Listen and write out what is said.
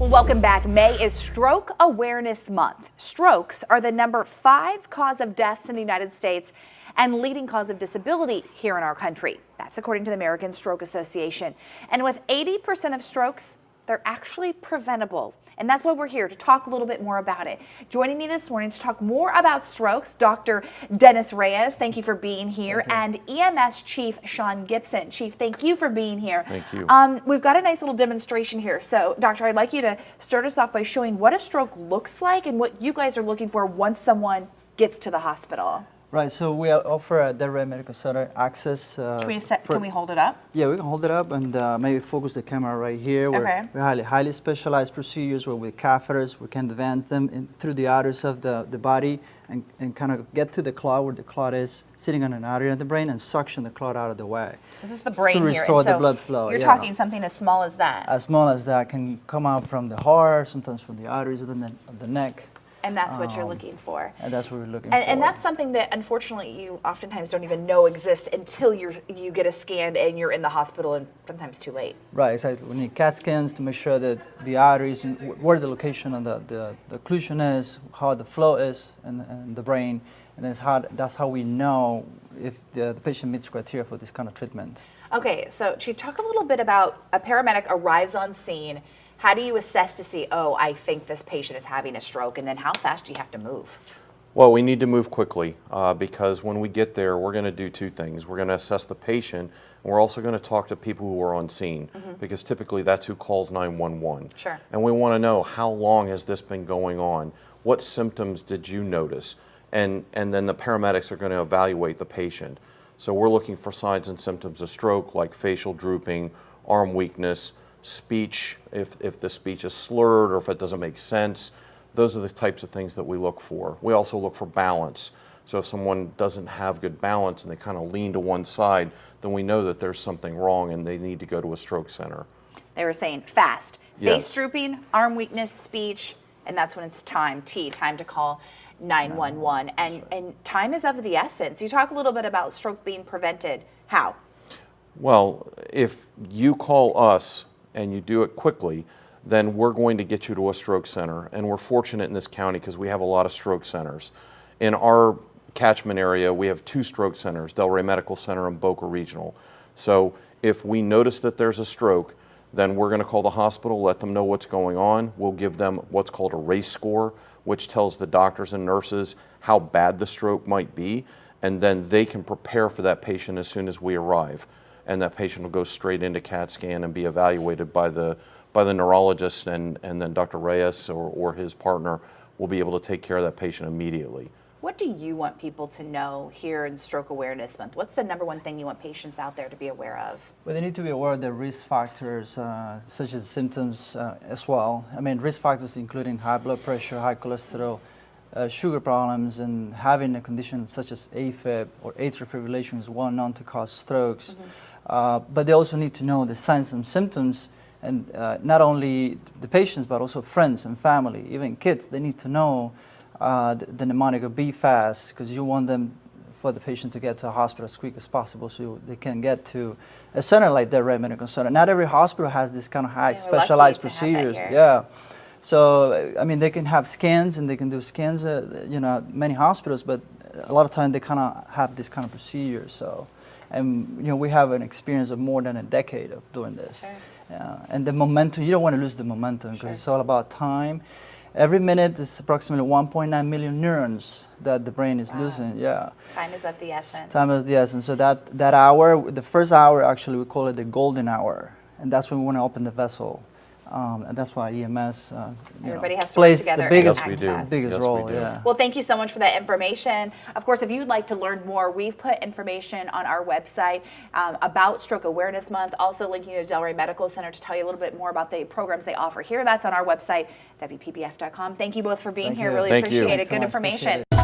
Well, welcome back. May is Stroke Awareness Month. Strokes are the #5 cause of deaths in the United States and leading cause of disability here in our country. That's according to the American Stroke Association. And with 80% of strokes, they're actually preventable. And that's why we're here to talk a little bit more about it. Joining me this morning to talk more about strokes, Dr. Dennis Reyes, thank you for being here, and EMS Chief Sean Gibson. Chief, thank you for being here. Thank you. We've got a nice little demonstration here. So, Doctor, I'd like you to start us off by showing what a stroke looks like and what you guys are looking for once someone gets to the hospital. Right, so we offer at Delray Medical Center access. Can we hold it up? Yeah, we can hold it up and maybe focus the camera right here. Okay. We're highly specialized procedures where with catheters we can advance them through the arteries of the body and kind of get to the clot where the clot is sitting on an artery in the brain and suction the clot out of the way. This is the brain to here. restore And so the blood flow. You're yeah. talking something as small as that. As small as that can come out from the heart, sometimes from the arteries of the neck. And that's what you're looking for. And that's what we're looking for. And that's something that unfortunately you oftentimes don't even know exists until you get a scan and you're in the hospital and sometimes too late. Right, exactly. We need CAT scans to make sure that the arteries, and where the location of the occlusion is, how the flow is in the brain, and that's how we know if the patient meets criteria for this kind of treatment. Okay, so Chief, talk a little bit about a paramedic arrives on scene. How do you assess to see, oh, I think this patient is having a stroke, and then how fast do you have to move? Well, we need to move quickly because when we get there, we're going to do two things. We're going to assess the patient, and we're also going to talk to people who are on scene because typically that's who calls 911. Sure. And we want to know how long has this been going on? What symptoms did you notice? And then the paramedics are going to evaluate the patient. So we're looking for signs and symptoms of stroke like facial drooping, arm weakness, speech, if the speech is slurred or if it doesn't make sense. Those are the types of things that we look for. We also look for balance. So if someone doesn't have good balance and they kind of lean to one side, then we know that there's something wrong and they need to go to a stroke center. They were saying fast, Yes. face drooping, arm weakness, speech, and that's when it's time to call 911. And time is of the essence. You talk a little bit about stroke being prevented. How? Well, if you call us and you do it quickly, then we're going to get you to a stroke center. And we're fortunate in this county because we have a lot of stroke centers. In our catchment area, we have 2 stroke centers, Delray Medical Center and Boca Regional. So if we notice that there's a stroke, then we're going to call the hospital, let them know what's going on. We'll give them what's called a RACE score, which tells the doctors and nurses how bad the stroke might be, and then they can prepare for that patient as soon as we arrive. And that patient will go straight into CAT scan and be evaluated by the neurologist, and then Dr. Reyes or his partner will be able to take care of that patient immediately. What do you want people to know here in Stroke Awareness Month? What's the #1 thing you want patients out there to be aware of? Well, they need to be aware of the risk factors, such as symptoms as well. I mean, risk factors including high blood pressure, high cholesterol, sugar problems, and having a condition such as AFib or atrial fibrillation is well known to cause strokes. But they also need to know the signs and symptoms, and not only the patients, but also friends and family, even kids. They need to know the mnemonic of be fast, because you want them, for the patient to get to a hospital as quick as possible so they can get to a center like Delray Medical Center. Not every hospital has this kind of high specialized procedures. Yeah. So, I mean, they can have scans and they can do scans, many hospitals, but a lot of times they kind of have this kind of procedure. So, and we have an experience of more than a decade of doing this. Okay. And the momentum, you don't want to lose the momentum because it's all about time. Every minute is approximately 1.9 million neurons that the brain is losing. Yeah. Time is of the essence. Time is the essence. So that hour, the first hour, actually, we call it the golden hour, and that's when we want to open the vessel. And that's why EMS Everybody has to work plays together the biggest, and act fast. biggest Yes, role. we do. Yeah. Well, thank you so much for that information. Of course, if you'd like to learn more, we've put information on our website about Stroke Awareness Month, also linking you to Delray Medical Center to tell you a little bit more about the programs they offer here. That's on our website, WPBF.com. Thank you both for being here. Really Thank you. appreciate it. Thanks so Good much. information. Appreciate it.